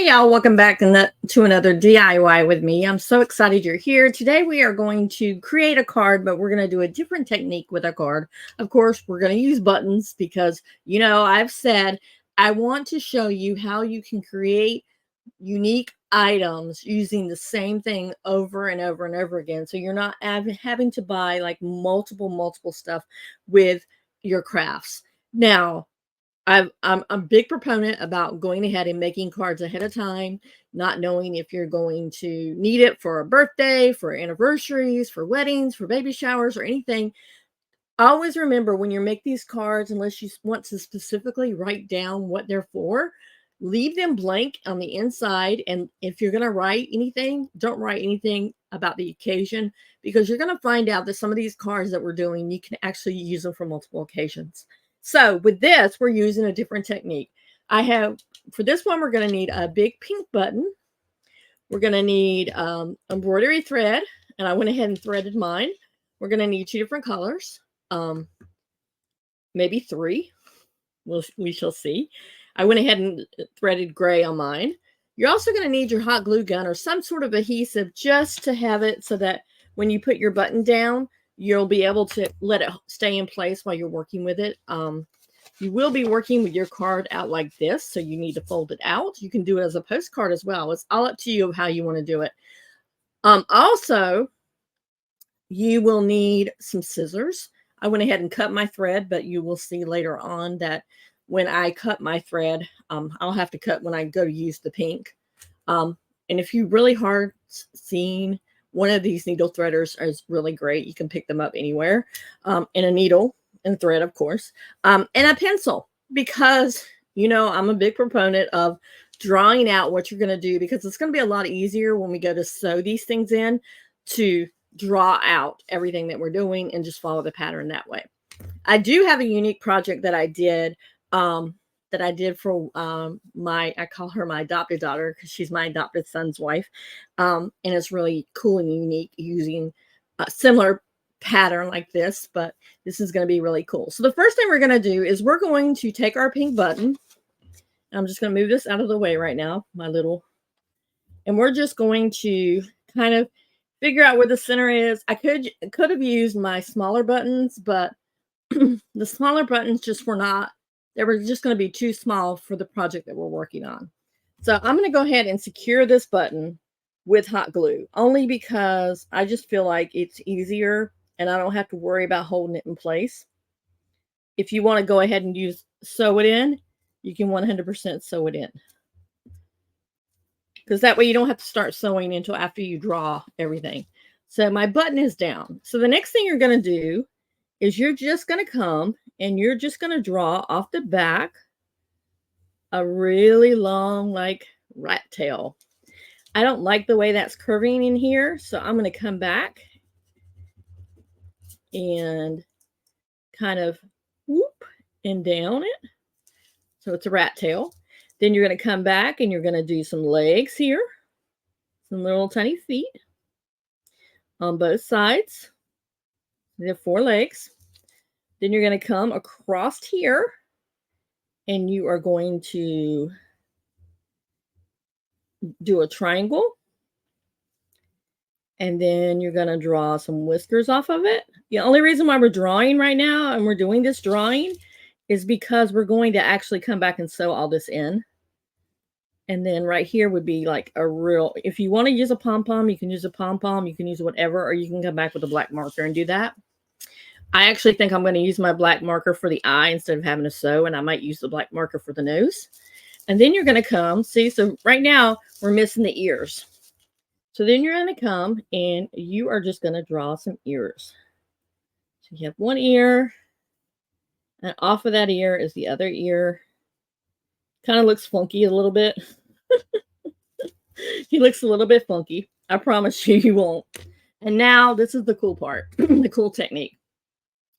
Hey y'all, welcome back to another DIY with me. I'm so excited you're here. Today we are going to create a card, but we're going to do a different technique with a card. Of course, we're going to use buttons because, I've said I want to show you how you can create unique items using the same thing over and over and over again. So you're not having to buy like multiple stuff with your crafts. Now, I'm a big proponent about going ahead and making cards ahead of time, not knowing if you're going to need it for a birthday, for anniversaries, for weddings, for baby showers, or anything. Always remember when you make these cards, unless you want to specifically write down what they're for, leave them blank on the inside. And if you're going to write anything, don't write anything about the occasion, because you're going to find out that some of these cards that we're doing, you can actually use them for multiple occasions. So with this, we're using a different technique. For this one, we're going to need a big pink button. We're going to need embroidery thread, and I went ahead and threaded mine. We're going to need 2 different colors, maybe 3. We shall see. I went ahead and threaded gray on mine. You're also going to need your hot glue gun or some sort of adhesive just to have it so that when you put your button down, you'll be able to let it stay in place while you're working with it. You will be working with your card out like this, so you need to fold it out. You can do it as a postcard as well. It's all up to you of how you want to do it. Also, you will need some scissors. I went ahead and cut my thread, but you will see later on that when I cut my thread, I'll have to cut when I go to use the pink. And if you're really hard seeing, one of these needle threaders is really great. You can pick them up anywhere. And a needle and thread, of course. And a pencil, because, I'm a big proponent of drawing out what you're going to do, because it's going to be a lot easier when we go to sew these things in to draw out everything that we're doing and just follow the pattern that way. I do have a unique project that I did for I call her my adopted daughter because she's my adopted son's wife. And it's really cool and unique using a similar pattern like this, but this is going to be really cool. So the first thing we're going to do is we're going to take our pink button. I'm just going to move this out of the way right now, and we're just going to kind of figure out where the center is. I could have used my smaller buttons, but the smaller buttons they were just going to be too small for the project that we're working on. So I'm going to go ahead and secure this button with hot glue, only because I just feel like it's easier and I don't have to worry about holding it in place. If you want to go ahead and sew it in, you can 100% sew it in, because that way you don't have to start sewing until after you draw everything. So my button is down. So the next thing you're going to do is you're just going to come and you're just going to draw off the back a really long, like, rat tail. I don't like the way that's curving in here, so I'm going to come back and kind of whoop and down it. So it's a rat tail. Then you're going to come back and you're going to do some legs here, some little tiny feet on both sides. They have 4 legs. Then you're going to come across here and you are going to do a triangle. And then you're going to draw some whiskers off of it. The only reason why we're drawing right now and we're doing this drawing is because we're going to actually come back and sew all this in. And then right here would be like if you want to use a pom-pom, you can use a pom-pom, you can use whatever, or you can come back with a black marker and do that. I actually think I'm going to use my black marker for the eye instead of having to sew, and I might use the black marker for the nose. And then you're going to come, so right now we're missing the ears. So then you're going to come and you are just going to draw some ears. So you have 1 ear, and off of that ear is the other ear. Kind of looks funky a little bit. He looks a little bit funky. I promise you, he won't. And now this is the cool part, the cool technique.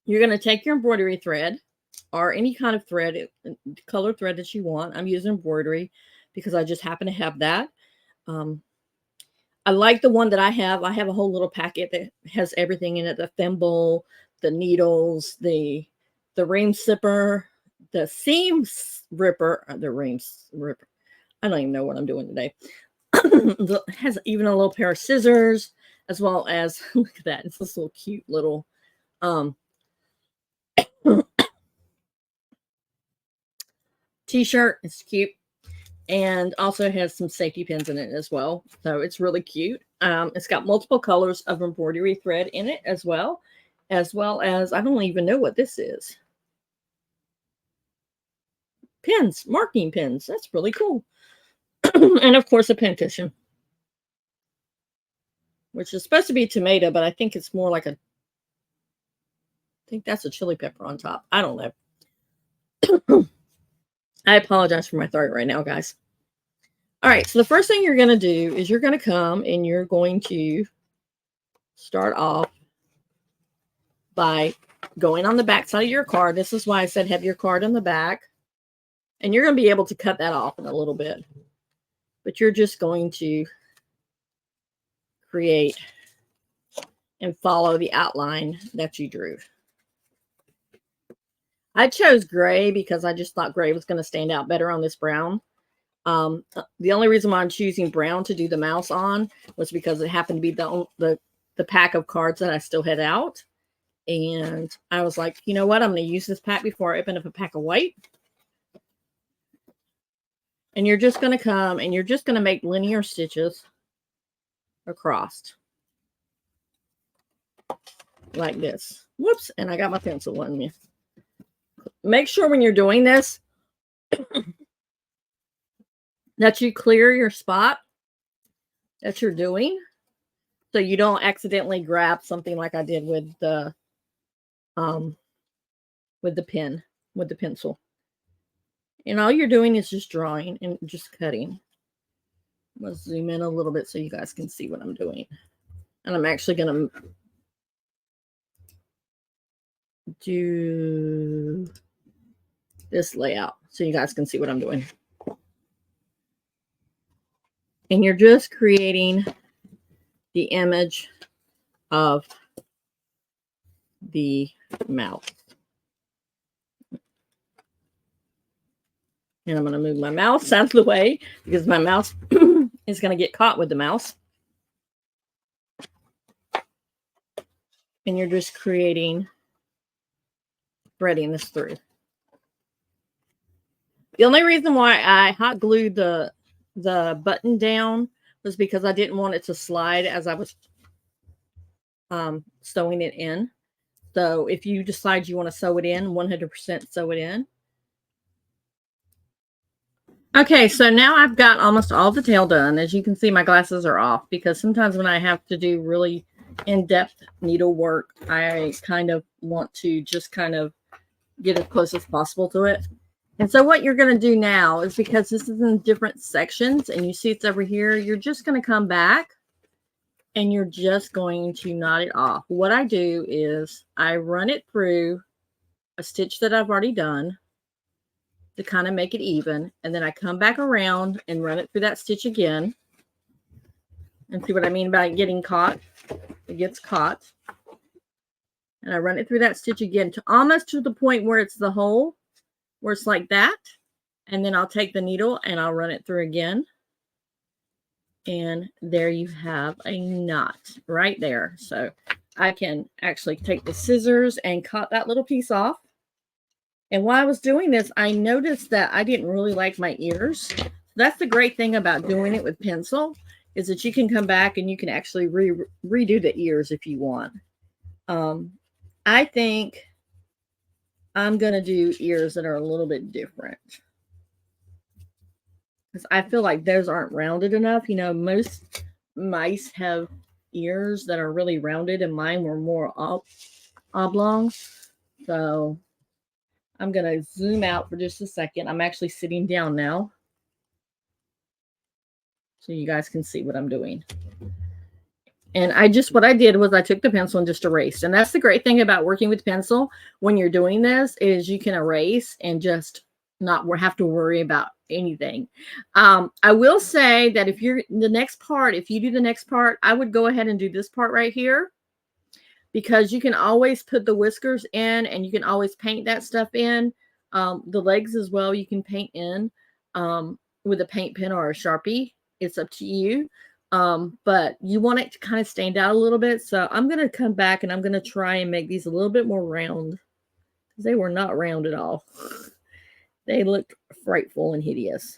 You're going to take your embroidery thread or any kind of thread, color thread that you want. I'm using embroidery because I just happen to have that. I like the one that I have. I have a whole little packet that has everything in it: the thimble, the needles, the ream zipper, the seam ripper, the ream ripper. I don't even know what I'm doing today. It has even a little pair of scissors, as well as, look at that. It's this little cute little t-shirt. It's cute. And also has some safety pins in it as well. So it's really cute. It's got multiple colors of embroidery thread in it as well as, I don't even know what this is. Pins, marking pins. That's really cool. And of course, a pen cushion, which is supposed to be tomato, but I think it's more like I think that's a chili pepper on top. I don't know. I apologize for my throat right now, guys. All right, so the first thing you're going to do is you're going to come and you're going to start off by going on the back side of your card. This is why I said have your card on the back. And you're going to be able to cut that off in a little bit. But you're just going to create and follow the outline that you drew. I chose gray because I just thought gray was going to stand out better on this brown. The only reason why I'm choosing brown to do the mouse on was because it happened to be the pack of cards that I still had out. And I was like, you know what? I'm going to use this pack before I open up a pack of white. And you're just going to come and you're just going to make linear stitches across. Like this. Whoops. And I got my pencil on me. Make sure when you're doing this that you clear your spot that you're doing so you don't accidentally grab something like I did with the pen, with the pencil. And all you're doing is just drawing and just cutting. Let's zoom in a little bit so you guys can see what I'm doing. And I'm actually going to do this layout so you guys can see what I'm doing. And you're just creating the image of the mouth. And I'm going to move my mouse out of the way because my mouse is going to get caught with the mouse. And you're just creating, threading this through. The only reason why I hot glued the button down was because I didn't want it to slide as I was sewing it in. So if you decide you want to sew it in, 100% sew it in. Okay, so now I've got almost all the tail done. As you can see, my glasses are off because sometimes when I have to do really in-depth needlework, I kind of want to just kind of get as close as possible to it. And so what you're going to do now is, because this is in different sections and you see it's over here, you're just going to come back and you're just going to knot it off. What I do is I run it through a stitch that I've already done to kind of make it even. And then I come back around and run it through that stitch again. And see what I mean by getting caught? It gets caught. And I run it through that stitch again to almost to the point where it's the hole, where it's like that. And then I'll take the needle and I'll run it through again. And there you have a knot right there. So I can actually take the scissors and cut that little piece off. And while I was doing this, I noticed that I didn't really like my ears. That's the great thing about doing it with pencil, is that you can come back and you can actually redo the ears if you want. I think I'm going to do ears that are a little bit different, because I feel like those aren't rounded enough. You know, most mice have ears that are really rounded, and mine were more oblong. So I'm going to zoom out for just a second. I'm actually sitting down now so you guys can see what I'm doing. And what I did was I took the pencil and just erased. And that's the great thing about working with pencil when you're doing this, is you can erase and just not have to worry about anything. I will say that if you do the next part, I would go ahead and do this part right here, because you can always put the whiskers in and you can always paint that stuff in. The legs as well, you can paint in. with a paint pen or a Sharpie. It's up to you. But you want it to kind of stand out a little bit. So I'm going to come back and I'm going to try and make these a little bit more round. They were not round at all. They looked frightful and hideous.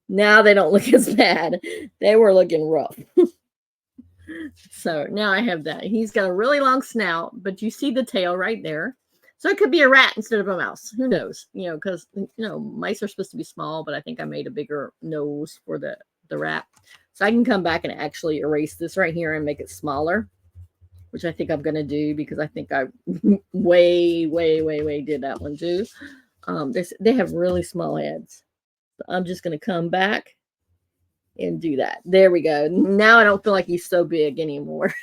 Now they don't look as bad. They were looking rough. So now I have that. He's got a really long snout, but you see the tail right there. So it could be a rat instead of a mouse. Who knows? You know, because, you know, mice are supposed to be small, but I think I made a bigger nose for the rat. So I can come back and actually erase this right here and make it smaller, which I think I'm going to do because I think I way did that one too. They have really small heads. So I'm just going to come back and do that. There we go. Now I don't feel like he's so big anymore.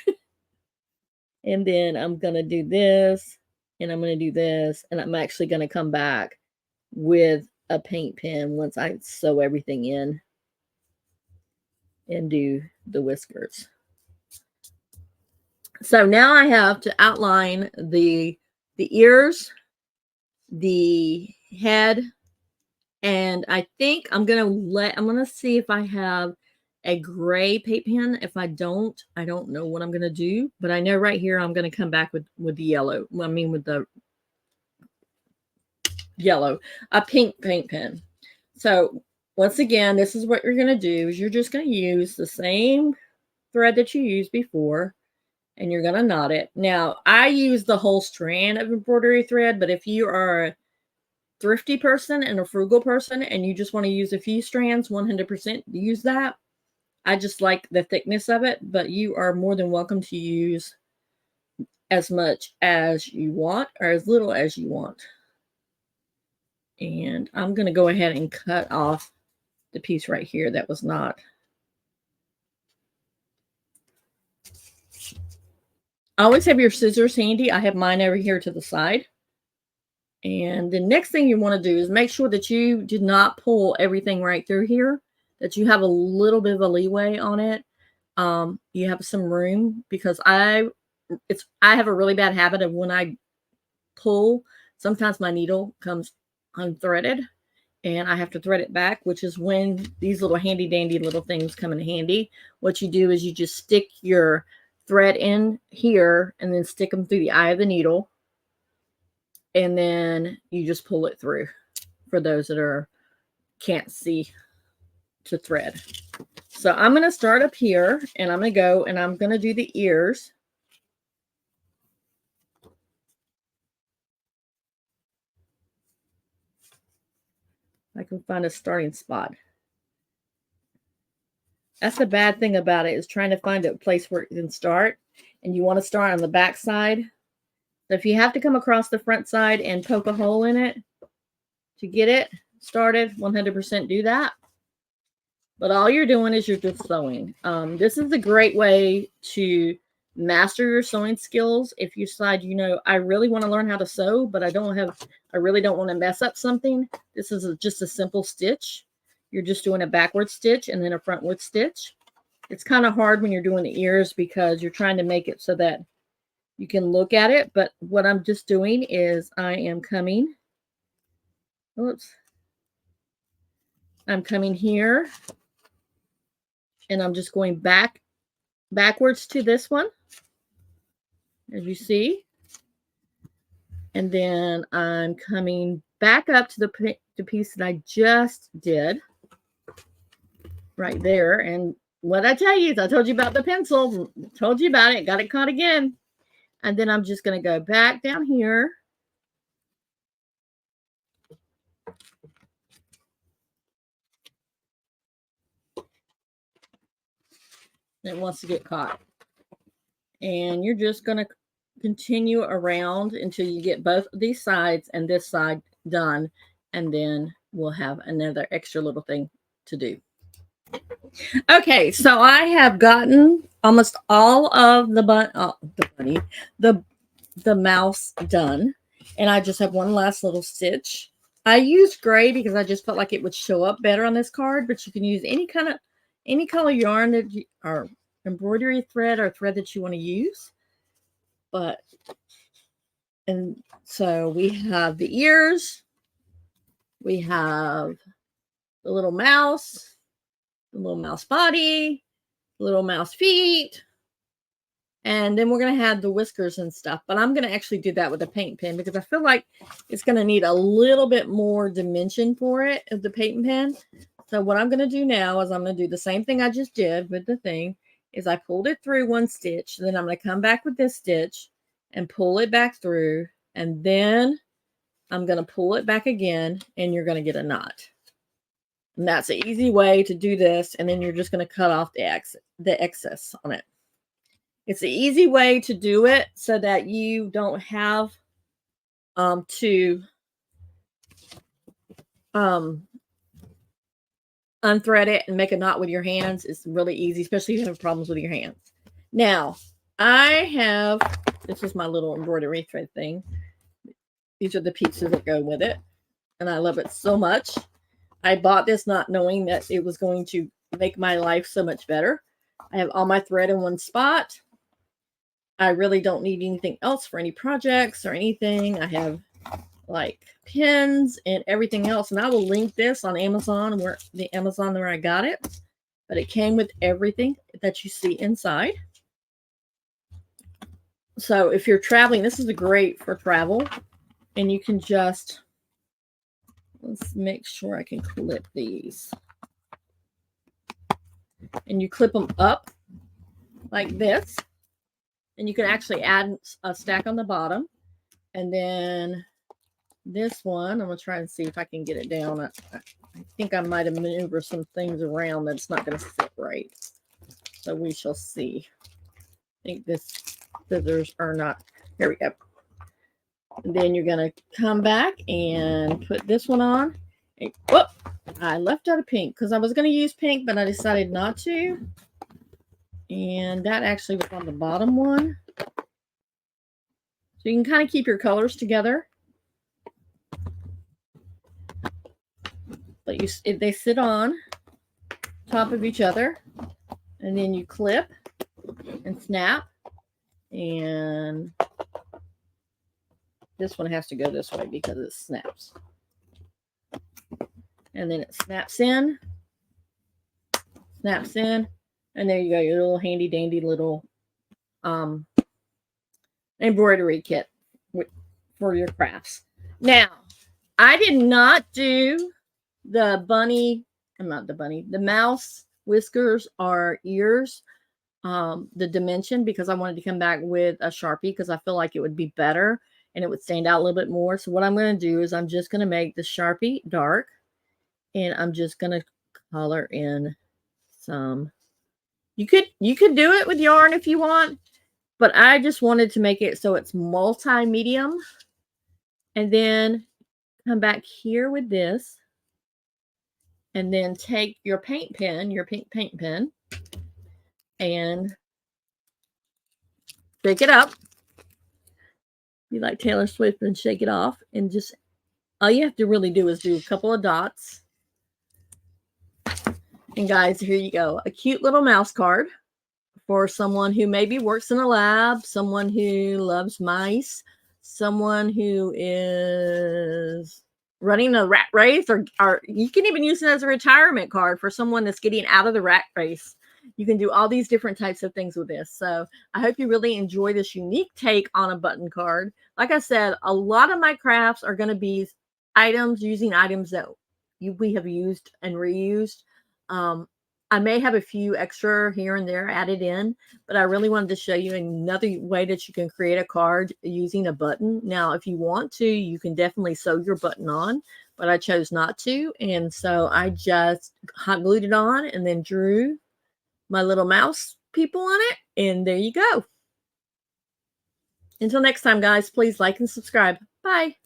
And then I'm going to do this, and I'm going to do this, and I'm actually going to come back with a paint pen once I sew everything in and do the whiskers. So now I have to outline the ears, the head, and I think I'm gonna see if I have a gray paint pen. If I don't know what I'm gonna do, but I know right here I'm gonna come back with the yellow. I mean with the yellow, a pink paint pen. So once again, this is what you're gonna do is you're just gonna use the same thread that you used before, and you're gonna knot it. Now I use the whole strand of embroidery thread, but if you are a thrifty person and a frugal person and you just want to use a few strands, 100% use that. I just like the thickness of it, but you are more than welcome to use as much as you want or as little as you want. And I'm going to go ahead and cut off the piece right here that was not. Always have your scissors handy. I have mine over here to the side. And the next thing you want to do is make sure that you did not pull everything right through here, that you have a little bit of a leeway on it. You have some room because I have a really bad habit of when I pull, sometimes my needle comes unthreaded and I have to thread it back, which is when these little handy dandy little things come in handy. What you do is you just stick your thread in here and then stick them through the eye of the needle. And then you just pull it through for those that can't see to thread. So I'm going to start up here and I'm going to go and I'm going to do the ears. I can find a starting spot. That's the bad thing about it is trying to find a place where it can start. And you want to start on the back side. So if you have to come across the front side and poke a hole in it to get it started, 100% do that. But all you're doing is you're just sewing. This is a great way to master your sewing skills. If you decide, you know, I really want to learn how to sew, but I really don't want to mess up something. This is just a simple stitch. You're just doing a backward stitch and then a frontward stitch. It's kind of hard when you're doing the ears because you're trying to make it so that you can look at it, but what I'm just doing is I am coming, I'm coming here, and I'm just going backwards to this one, as you see, and then I'm coming back up to the piece that I just did, right there, and what I tell you is I told you about the pencil, told you about it, got it caught again. And then I'm just going to go back down here. It wants to get caught. And you're just going to continue around until you get both of these sides and this side done. And then we'll have another extra little thing to do. Okay, so I have gotten almost all of the mouse done, and I just have one last little stitch. I used gray because I just felt like it would show up better on this card, but you can use any color yarn that or embroidery thread or thread that you want to use. And so we have the ears, we have the little mouse, the little mouse body, little mouse feet, and then we're going to have the whiskers and stuff. But I'm going to actually do that with a paint pen because I feel like it's going to need a little bit more dimension for it of the paint pen. So what I'm going to do now is I'm going to do the same thing I just did with the thing. Is I pulled it through one stitch. Then I'm going to come back with this stitch and pull it back through. And then I'm going to pull it back again, and you're going to get a knot. And that's an easy way to do this. And then you're just going to cut off the excess on it. It's an easy way to do it so that you don't have to unthread it and make a knot with your hands. It's really easy, especially if you have problems with your hands. Now, this is my little embroidery thread thing. These are the pieces that go with it. And I love it so much. I bought this not knowing that it was going to make my life so much better. I have all my thread in one spot. I really don't need anything else for any projects or anything. I have like pins and everything else. And I will link this on Amazon, where I got it. But it came with everything that you see inside. So if you're traveling, this is great for travel. And you can just, let's make sure I can clip these. And you clip them up like this. And you can actually add a stack on the bottom. And then this one, I'm going to try and see if I can get it down. I think I might have maneuvered some things around that's not going to sit right. So we shall see. I think this scissors are not. Here we go. And then you're going to come back and put this one on. And, whoop! I left out a pink because I was going to use pink, but I decided not to. And that actually was on the bottom one. So you can kind of keep your colors together. But they sit on top of each other. And then you clip and snap. And this one has to go this way because it snaps. And then it snaps in. Snaps in. And there you go, your little handy dandy little embroidery kit for your crafts. Now, I did not do the mouse whiskers or ears, the dimension, because I wanted to come back with a Sharpie because I feel like it would be better and it would stand out a little bit more. So what I'm going to do is I'm just going to make the Sharpie dark, and I'm just going to color in some. You could do it with yarn if you want, but I just wanted to make it so it's multi-medium. And then come back here with this, and then take your paint pen, your pink paint pen, and shake it up. You like Taylor Swift and shake it off, and just all you have to really do is do a couple of dots. And guys, here you go. A cute little mouse card for someone who maybe works in a lab, someone who loves mice, someone who is running a rat race, or you can even use it as a retirement card for someone that's getting out of the rat race. You can do all these different types of things with this. So I hope you really enjoy this unique take on a button card. Like I said, a lot of my crafts are going to be using items that we have used and reused. I may have a few extra here and there added in, but I really wanted to show you another way that you can create a card using a button. Now, if you want to, you can definitely sew your button on, but I chose not to. And so I just hot glued it on and then drew my little mouse people on it. And there you go. Until next time, guys, please like and subscribe. Bye.